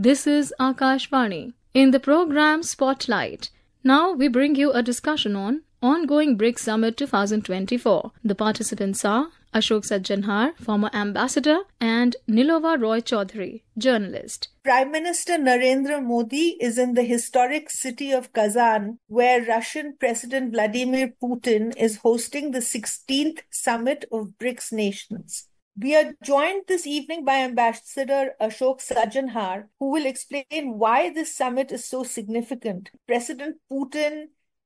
This is Akashvani. In the program Spotlight, now we bring you a discussion on ongoing BRICS Summit 2024. The participants are Ashok Sajjanhar, former ambassador, and Nilova Chaudhary, journalist. Prime Minister Narendra Modi is in the historic city of Kazan, where Russian President Vladimir Putin is hosting the 16th summit of BRICS nations. We are joined this evening by Ambassador Ashok Sajjanhar, who will explain why this summit is so significant. President Putin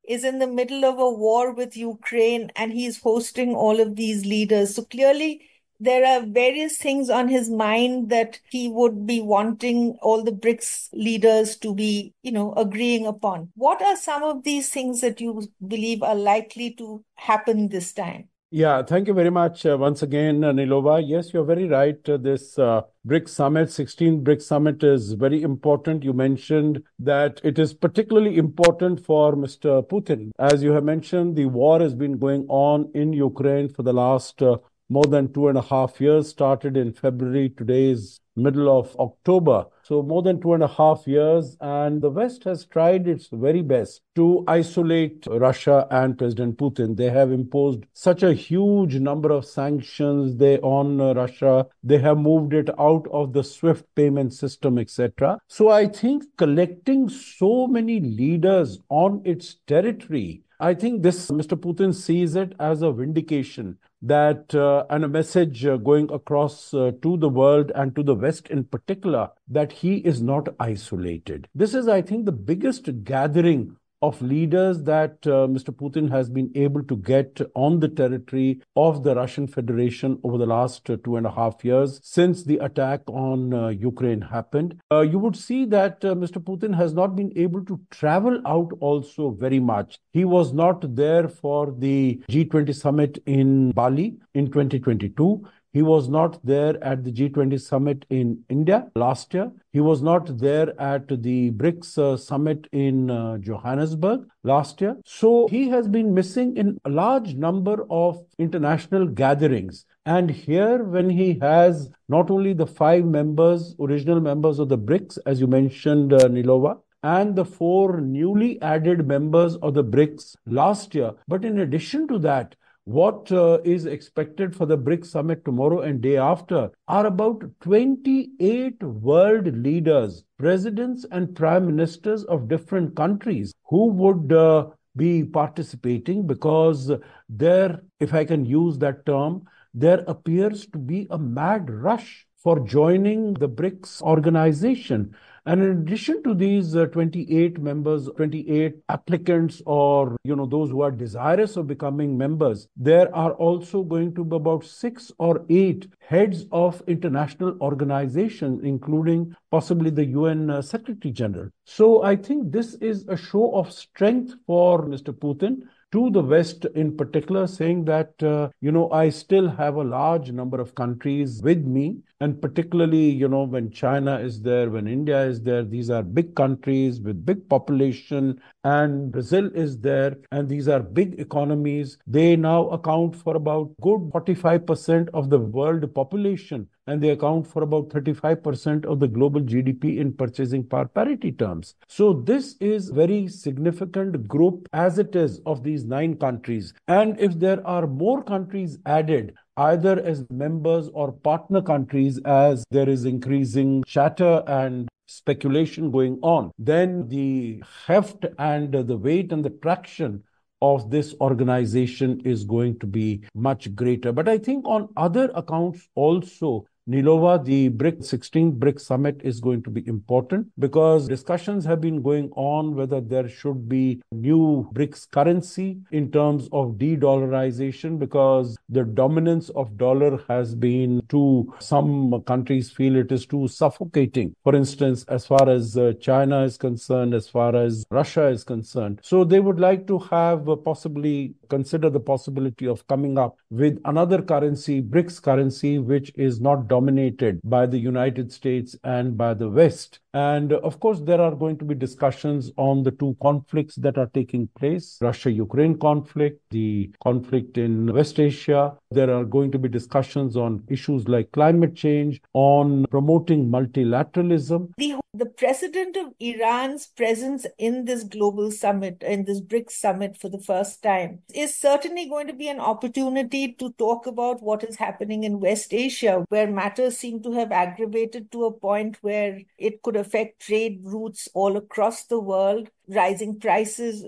is in the middle of a war with Ukraine and he is hosting all of these leaders. So clearly, there are various things on his mind that he would be wanting all the BRICS leaders to be, agreeing upon. What are some of these things that you believe are likely to happen this time? Yeah, thank you very much once again, Nilova. Yes, you're very right. This BRICS Summit, 16th BRICS Summit is very important. You mentioned that it is particularly important for Mr. Putin. As you have mentioned, the war has been going on in Ukraine for the last more than 2.5 years, started in February. Today is middle of October. So more than 2.5 years, and the West has tried its very best to isolate Russia and President Putin. They have imposed such a huge number of sanctions on Russia. They have moved it out of the SWIFT payment system, etc. So I think collecting so many leaders on its territory, I think this Mr. Putin sees it as a vindication that and a message going across to the world and to the West in particular, that he is not isolated. This is, I think, the biggest gathering of leaders that Mr. Putin has been able to get on the territory of the Russian Federation over the last 2.5 years since the attack on Ukraine happened. You would see that Mr. Putin has not been able to travel out also very much. He was not there for the G20 summit in Bali in 2022. He was not there at the G20 summit in India last year. He was not there at the BRICS summit in Johannesburg last year. So he has been missing in a large number of international gatherings. And here, when he has not only the 5 members, original members of the BRICS, as you mentioned, Nilova, and the 4 newly added members of the BRICS last year, but in addition to that, what is expected for the BRICS summit tomorrow and day after are about 28 world leaders, presidents and prime ministers of different countries who would be participating, because there, if I can use that term, there appears to be a mad rush for joining the BRICS organization. And in addition to these 28 members, 28 applicants, or those who are desirous of becoming members, there are also going to be about 6 or 8 heads of international organizations, including possibly the UN Secretary General. So I think this is a show of strength for Mr. Putin to the West in particular, saying that, I still have a large number of countries with me. And particularly, when China is there, when India is there, these are big countries with big population, and Brazil is there, and these are big economies. They now account for about good 45% of the world population, and they account for about 35% of the global GDP in purchasing power parity terms. So this is very significant group as it is of these 9 countries. And if there are more countries added, either as members or partner countries, as there is increasing chatter and speculation going on, then the heft and the weight and the traction of this organization is going to be much greater. But I think on other accounts also, Nilova, the 16th BRICS Summit is going to be important, because discussions have been going on whether there should be new BRICS currency in terms of de-dollarization, because the dominance of dollar has been, to some countries feel it is too suffocating. For instance, as far as China is concerned, as far as Russia is concerned. So they would like to have possibly consider the possibility of coming up with another currency, BRICS currency, which is not dominated by the United States and by the West. And of course, there are going to be discussions on the 2 conflicts that are taking place, Russia-Ukraine conflict, the conflict in West Asia. There are going to be discussions on issues like climate change, on promoting multilateralism. The The president of Iran's presence in this global summit, in this BRICS summit for the first time, is certainly going to be an opportunity to talk about what is happening in West Asia, where matters seem to have aggravated to a point where it could affect trade routes all across the world, rising prices,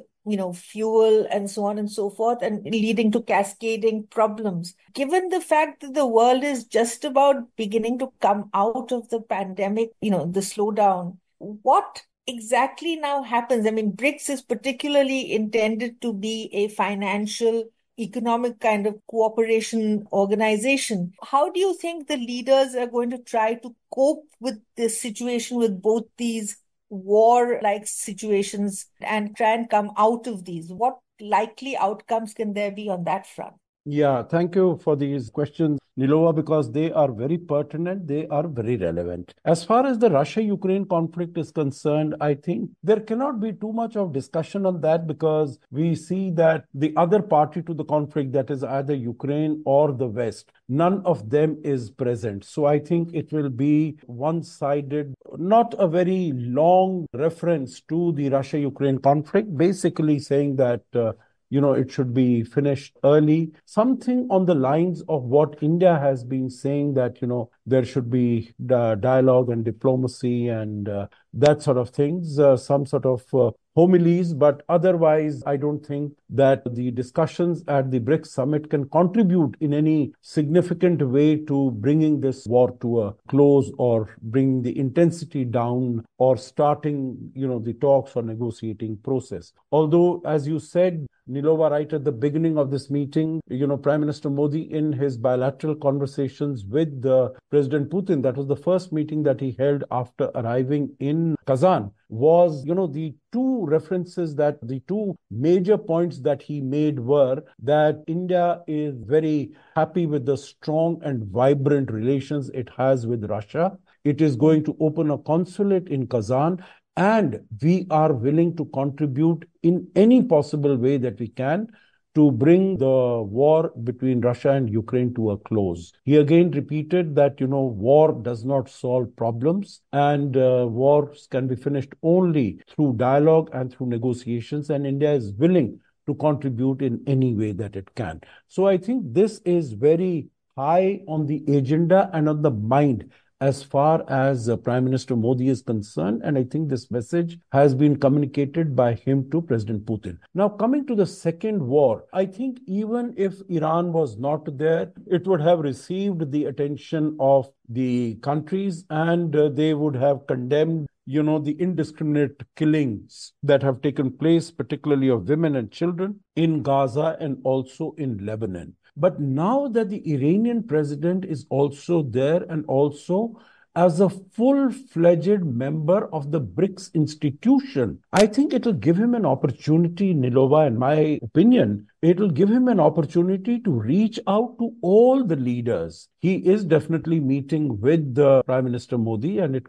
fuel and so on and so forth, and leading to cascading problems. Given the fact that the world is just about beginning to come out of the pandemic, the slowdown, what exactly now happens? I mean, BRICS is particularly intended to be a financial, economic kind of cooperation organization. How do you think the leaders are going to try to cope with this situation, with both these war-like situations, and try and come out of these? What likely outcomes can there be on that front? Yeah, thank you for these questions, Nilova, because they are very pertinent, they are very relevant. As far as the Russia-Ukraine conflict is concerned, I think there cannot be too much of discussion on that because we see that the other party to the conflict, that is either Ukraine or the West, none of them is present. So I think it will be one-sided, not a very long reference to the Russia-Ukraine conflict, basically saying that it should be finished early. Something on the lines of what India has been saying that, there should be dialogue and diplomacy and that sort of things, some sort of homilies. But otherwise, I don't think that the discussions at the BRICS summit can contribute in any significant way to bringing this war to a close or bringing the intensity down or starting, the talks or negotiating process. Although, as you said, Nilova, right at the beginning of this meeting, Prime Minister Modi, in his bilateral conversations with President Putin, that was the first meeting that he held after arriving in Kazan, was, the two major points that he made were that India is very happy with the strong and vibrant relations it has with Russia. It is going to open a consulate in Kazan, and we are willing to contribute in any possible way that we can to bring the war between Russia and Ukraine to a close. He again repeated that, war does not solve problems, and wars can be finished only through dialogue and through negotiations, and India is willing to contribute in any way that it can. So I think this is very high on the agenda and on the mind as far as Prime Minister Modi is concerned. And I think this message has been communicated by him to President Putin. Now, coming to the second war, I think even if Iran was not there, it would have received the attention of the countries, and they would have condemned the indiscriminate killings that have taken place, particularly of women and children in Gaza and also in Lebanon. But now that the Iranian president is also there, and also as a full-fledged member of the BRICS institution, I think it will give him an opportunity, Nilova, in my opinion, it will give him an opportunity to reach out to all the leaders. He is definitely meeting with the Prime Minister Modi, and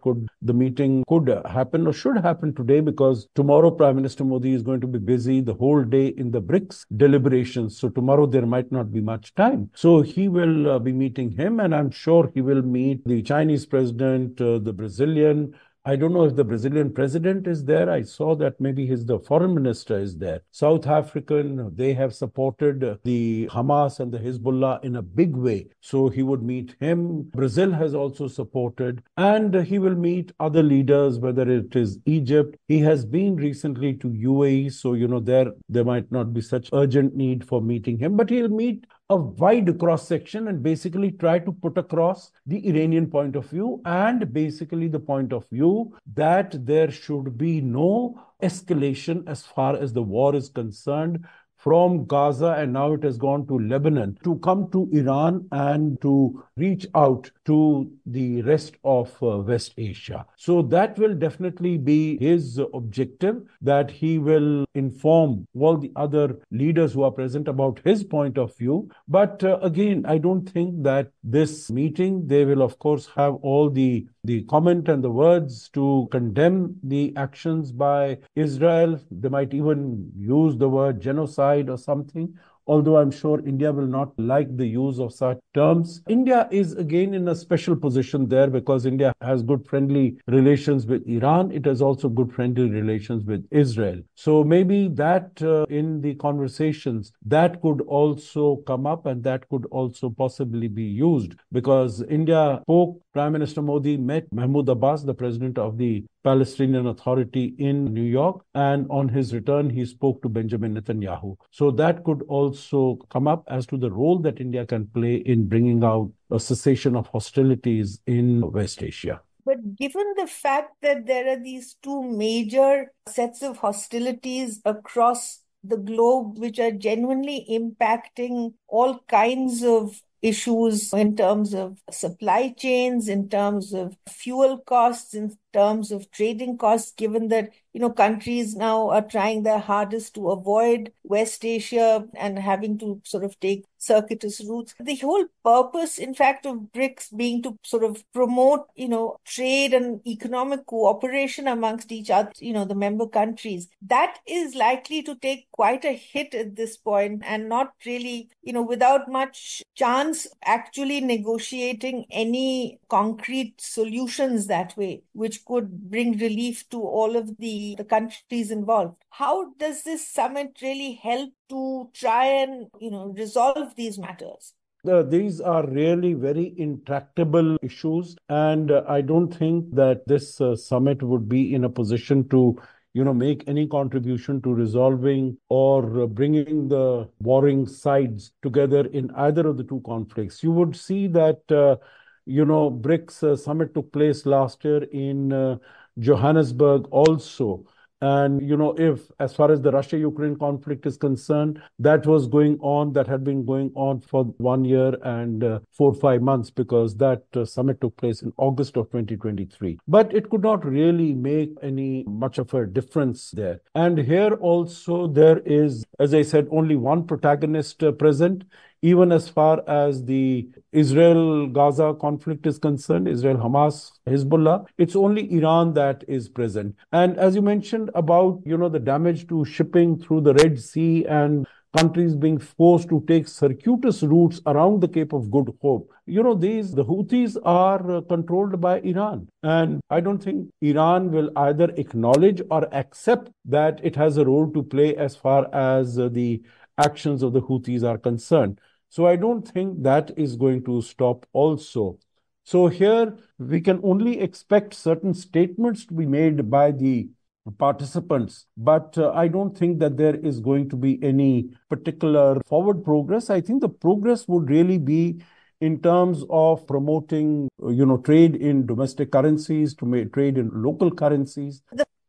the meeting could happen or should happen today, because tomorrow Prime Minister Modi is going to be busy the whole day in the BRICS deliberations. So tomorrow there might not be much time. So he will be meeting him, and I'm sure he will meet the Chinese president, the Brazilian. I don't know if the Brazilian president is there. I saw that maybe the foreign minister is there. South African, they have supported the Hamas and the Hezbollah in a big way. So he would meet him. Brazil has also supported, and he will meet other leaders, whether it is Egypt. He has been recently to UAE. So, there might not be such urgent need for meeting him, but he'll meet a wide cross section and basically try to put across the Iranian point of view, and basically the point of view that there should be no escalation as far as the war is concerned from Gaza, and now it has gone to Lebanon, to come to Iran and to reach out to the rest of West Asia. So that will definitely be his objective, that he will inform all the other leaders who are present about his point of view. But again, I don't think that this meeting, they will of course have all the comment and the words to condemn the actions by Israel. They might even use the word genocide or something. although I'm sure India will not like the use of such terms. India is again in a special position there because India has good friendly relations with Iran. It has also good friendly relations with Israel. So maybe that in the conversations, that could also come up and that could also possibly be used because India spoke, Prime Minister Modi met Mahmoud Abbas, the president of the Palestinian Authority in New York, and on his return, he spoke to Benjamin Netanyahu. So that could also come up as to the role that India can play in bringing out a cessation of hostilities in West Asia. But given the fact that there are these two major sets of hostilities across the globe, which are genuinely impacting all kinds of issues in terms of supply chains, in terms of fuel costs, in terms of trading costs, given that, countries now are trying their hardest to avoid West Asia and having to sort of take circuitous routes. The whole purpose, in fact, of BRICS being to sort of promote, trade and economic cooperation amongst each other, the member countries, that is likely to take quite a hit at this point and not really, without much chance actually negotiating any concrete solutions that way, which could bring relief to all of the countries involved. How does this summit really help to try and, resolve these matters? These are really very intractable issues, and I don't think that this summit would be in a position to make any contribution to resolving or bringing the warring sides together in either of the two conflicts. You would see that, BRICS summit took place last year in Johannesburg also. And, if as far as the Russia-Ukraine conflict is concerned, that had been going on for 1 year and 4 or 5 months because that summit took place in August of 2023. But it could not really make any much of a difference there. And here also there is, as I said, only one protagonist present. Even as far as the Israel-Gaza conflict is concerned, Israel-Hamas, Hezbollah, it's only Iran that is present. And as you mentioned about, the damage to shipping through the Red Sea and countries being forced to take circuitous routes around the Cape of Good Hope. The Houthis are controlled by Iran. And I don't think Iran will either acknowledge or accept that it has a role to play as far as the actions of the Houthis are concerned. So I don't think that is going to stop also. So here we can only expect certain statements to be made by the participants, but I don't think that there is going to be any particular forward progress. I think the progress would really be in terms of promoting, trade in domestic currencies, trade in local currencies.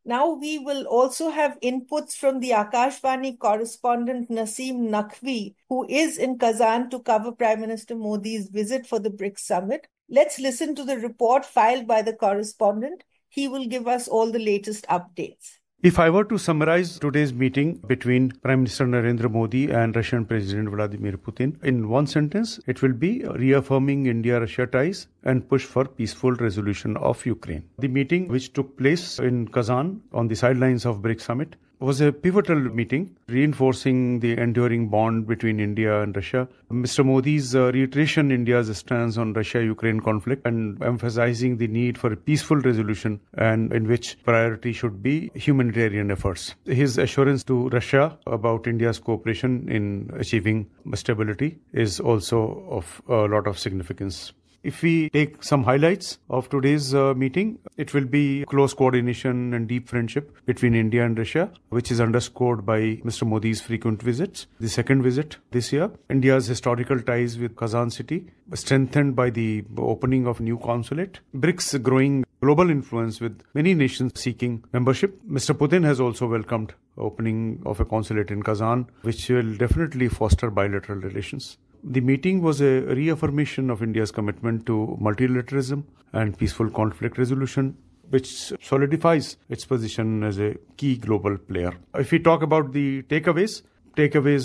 Now we will also have inputs from the Akashvani correspondent Naseem Naqvi, who is in Kazan to cover Prime Minister Modi's visit for the BRICS Summit. Let's listen to the report filed by the correspondent. He will give us all the latest updates. If I were to summarize today's meeting between Prime Minister Narendra Modi and Russian President Vladimir Putin in one sentence, it will be reaffirming India-Russia ties and push for peaceful resolution of Ukraine. The meeting, which took place in Kazan on the sidelines of BRICS Summit, was a pivotal meeting, reinforcing the enduring bond between India and Russia. Mr. Modi's reiteration India's stance on Russia-Ukraine conflict and emphasizing the need for a peaceful resolution and in which priority should be humanitarian efforts. His assurance to Russia about India's cooperation in achieving stability is also of a lot of significance. If we take some highlights of today's meeting, it will be close coordination and deep friendship between India and Russia, which is underscored by Mr. Modi's frequent visits. The second visit this year, India's historical ties with Kazan city, strengthened by the opening of new consulate. BRICS growing global influence with many nations seeking membership. Mr. Putin has also welcomed opening of a consulate in Kazan, which will definitely foster bilateral relations. The meeting was a reaffirmation of India's commitment to multilateralism and peaceful conflict resolution, which solidifies its position as a key global player. If we talk about the takeaways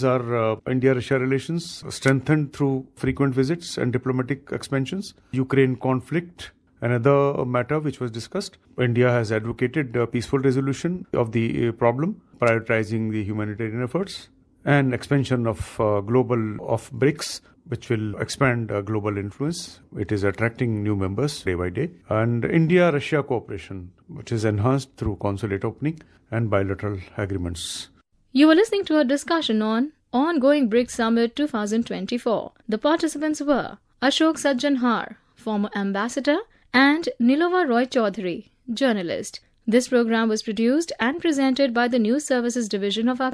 are India-Russia relations strengthened through frequent visits and diplomatic expansions. Ukraine conflict, another matter which was discussed. India has advocated a peaceful resolution of the problem, prioritizing the humanitarian efforts. and expansion of BRICS, which will expand global influence. It is attracting new members day by day. And India-Russia cooperation, which is enhanced through consulate opening and bilateral agreements. You were listening to a discussion on ongoing BRICS Summit 2024. The participants were Ashok Sajjanhar, former ambassador, and Nilova Chaudhary, journalist. This program was produced and presented by the News Services Division of our